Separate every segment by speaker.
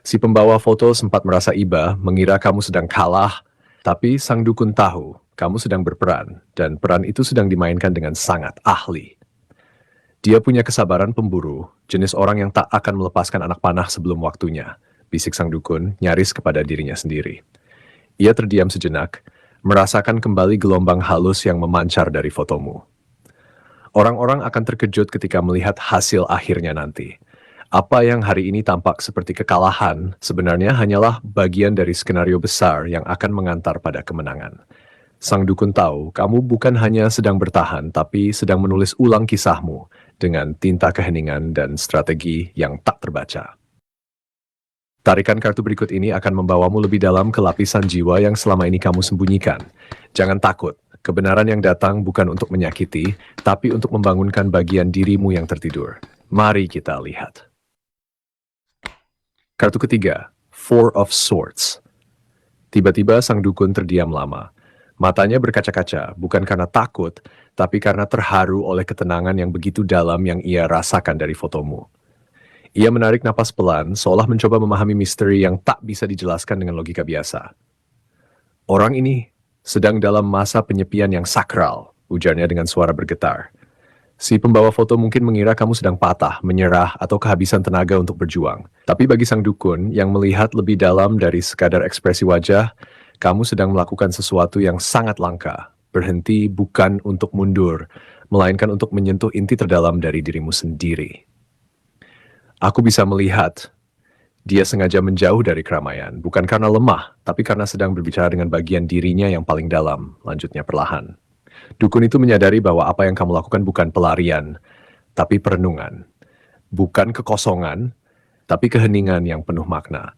Speaker 1: Si pembawa foto sempat merasa iba, mengira kamu sedang kalah, tapi sang dukun tahu kamu sedang berperan, dan peran itu sedang dimainkan dengan sangat ahli. Dia punya kesabaran pemburu, jenis orang yang tak akan melepaskan anak panah sebelum waktunya, bisik sang dukun nyaris kepada dirinya sendiri. Ia terdiam sejenak, merasakan kembali gelombang halus yang memancar dari fotomu. Orang-orang akan terkejut ketika melihat hasil akhirnya nanti. Apa yang hari ini tampak seperti kekalahan, sebenarnya hanyalah bagian dari skenario besar yang akan mengantar pada kemenangan. Sang dukun tahu kamu bukan hanya sedang bertahan, tapi sedang menulis ulang kisahmu dengan tinta keheningan dan strategi yang tak terbaca. Tarikan kartu berikut ini akan membawamu lebih dalam ke lapisan jiwa yang selama ini kamu sembunyikan. Jangan takut, kebenaran yang datang bukan untuk menyakiti, tapi untuk membangunkan bagian dirimu yang tertidur. Mari kita lihat. Kartu ketiga, Four of Swords. Tiba-tiba sang dukun terdiam lama. Matanya berkaca-kaca, bukan karena takut, tapi karena terharu oleh ketenangan yang begitu dalam yang ia rasakan dari fotomu. Ia menarik napas pelan, seolah mencoba memahami misteri yang tak bisa dijelaskan dengan logika biasa. Orang ini sedang dalam masa penyepian yang sakral, ujarnya dengan suara bergetar. Si pembawa foto mungkin mengira kamu sedang patah, menyerah, atau kehabisan tenaga untuk berjuang. Tapi bagi sang dukun yang melihat lebih dalam dari sekadar ekspresi wajah, kamu sedang melakukan sesuatu yang sangat langka. Berhenti bukan untuk mundur, melainkan untuk menyentuh inti terdalam dari dirimu sendiri. Aku bisa melihat, dia sengaja menjauh dari keramaian, bukan karena lemah, tapi karena sedang berbicara dengan bagian dirinya yang paling dalam, lanjutnya perlahan. Dukun itu menyadari bahwa apa yang kamu lakukan bukan pelarian, tapi perenungan. Bukan kekosongan, tapi keheningan yang penuh makna.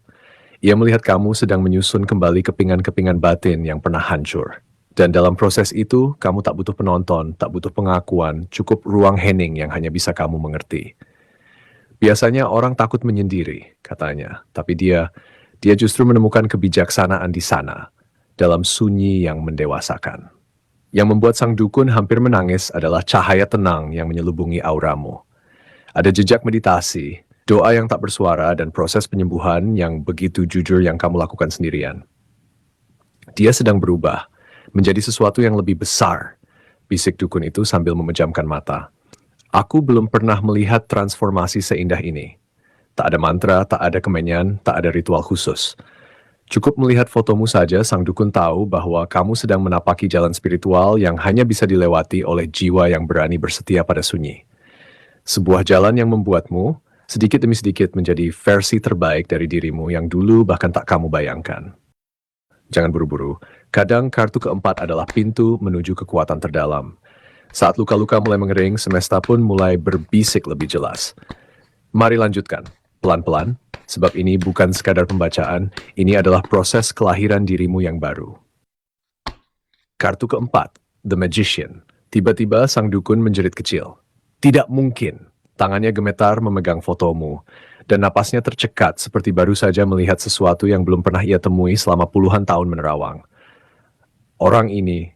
Speaker 1: Ia melihat kamu sedang menyusun kembali kepingan-kepingan batin yang pernah hancur. Dan dalam proses itu, kamu tak butuh penonton, tak butuh pengakuan, cukup ruang hening yang hanya bisa kamu mengerti. Biasanya orang takut menyendiri, katanya, tapi dia justru menemukan kebijaksanaan di sana, dalam sunyi yang mendewasakan. Yang membuat sang dukun hampir menangis adalah cahaya tenang yang menyelubungi auramu. Ada jejak meditasi, doa yang tak bersuara, dan proses penyembuhan yang begitu jujur yang kamu lakukan sendirian. Dia sedang berubah, menjadi sesuatu yang lebih besar, bisik dukun itu sambil memejamkan mata. Aku belum pernah melihat transformasi seindah ini. Tak ada mantra, tak ada kemenyan, tak ada ritual khusus. Cukup melihat fotomu saja, sang dukun tahu bahwa kamu sedang menapaki jalan spiritual yang hanya bisa dilewati oleh jiwa yang berani bersetia pada sunyi. Sebuah jalan yang membuatmu, sedikit demi sedikit menjadi versi terbaik dari dirimu yang dulu bahkan tak kamu bayangkan. Jangan buru-buru, kadang kartu keempat adalah pintu menuju kekuatan terdalam. Saat luka-luka mulai mengering, semesta pun mulai berbisik lebih jelas. Mari lanjutkan, pelan-pelan. Sebab ini bukan sekadar pembacaan, ini adalah proses kelahiran dirimu yang baru. Kartu keempat, The Magician. Tiba-tiba sang dukun menjerit kecil. Tidak mungkin. Tangannya gemetar memegang fotomu, dan napasnya tercekat seperti baru saja melihat sesuatu yang belum pernah ia temui selama puluhan tahun menerawang. Orang ini,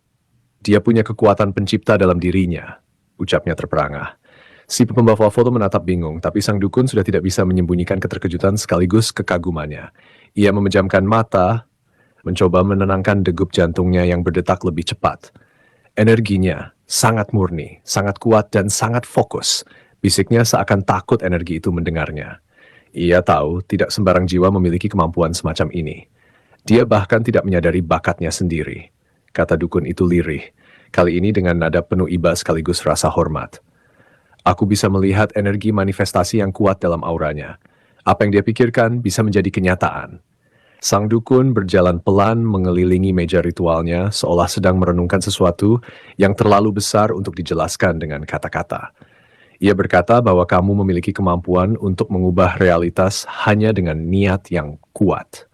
Speaker 1: dia punya kekuatan pencipta dalam dirinya, ucapnya terperangah. Si pembawa foto menatap bingung, tapi sang dukun sudah tidak bisa menyembunyikan keterkejutan sekaligus kekagumannya. Ia memejamkan mata, mencoba menenangkan degup jantungnya yang berdetak lebih cepat. Energinya sangat murni, sangat kuat, dan sangat fokus. Bisiknya seakan takut energi itu mendengarnya. Ia tahu tidak sembarang jiwa memiliki kemampuan semacam ini. Dia bahkan tidak menyadari bakatnya sendiri. Kata dukun itu lirih, kali ini dengan nada penuh iba sekaligus rasa hormat. Aku bisa melihat energi manifestasi yang kuat dalam auranya. Apa yang dia pikirkan bisa menjadi kenyataan. Sang dukun berjalan pelan mengelilingi meja ritualnya seolah sedang merenungkan sesuatu yang terlalu besar untuk dijelaskan dengan kata-kata. Ia berkata bahwa kamu memiliki kemampuan untuk mengubah realitas hanya dengan niat yang kuat.